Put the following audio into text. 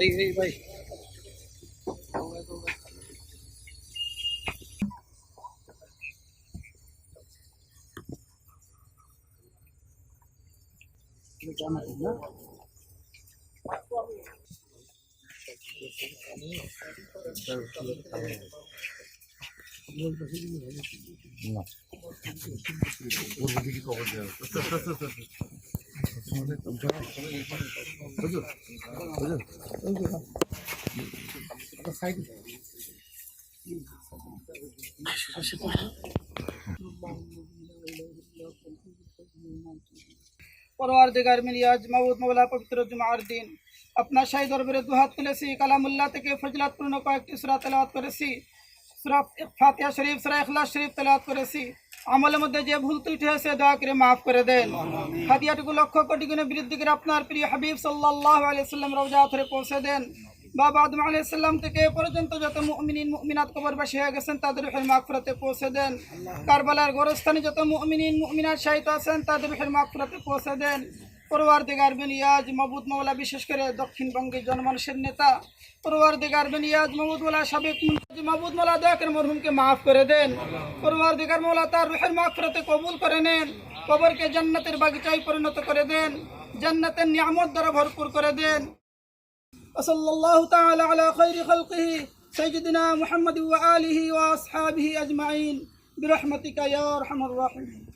এই ভাই না परवारदिगार मिलियाज माबूद मौला पवित्र जुमार दिन अपना शाही दरबारे दुहात तुलेसी कलामुल्लाह থেকে ফজিলতপূর্ণ কয়েকটি সূরা তেলাওয়াত করেছি সূরা ফাতিহা শরীফ সূরা ইখলাস শরীফ তেলাওয়াত করেছি আমলের মধ্যে যে ভুল ত্রুটি হয়েছে দয়া করে maaf করে দেন হাদিয়াটুকু লক্ষ কোটি গুণে বৃদ্ধি করে আপনার প্রিয় হাবিব সাল্লাল্লাহু আলাইহি ওয়াসাল্লাম রওজা ধরে পৌঁছে দেন বাবা আদম আলাইহিস সালাম থেকে পর্যন্ত যত মুমিনিন মুমিনাত কবরবাসী হয়ে গেছেন তাদের রূহের মাগফিরাতে পৌঁছে দেন কারবালার গোরস্থানে যত মুমিনিন মুমিনাত শাহিদ আছেন তাদের রূহের মাগফিরাতে পৌঁছে দেন परवारदिगार बिनियाज माबूद मौला विशेष करे दक्षिणबंगेर जनमानुषेर नेता परवारदिगार बिनियाज माबूद मौला साबिक मुंतजी माबूद मौला दया करे मरहुमके माफ करे देन परवारदिगार मौला तार रूहेर मागफिराते कबूल करे नेन कबरके जन्नतेर बागिचाय परिणत करे देन जन्नतेर नियामत द्वारा भरपूर करे देन सल्लल्लाहु ताआला अला खैरि खल्किही सय्यिदिना मुहम्मद व आलिहि व अस्हाबिहि अजमाइन बिरहमतिका या अरहमर राहिमीन।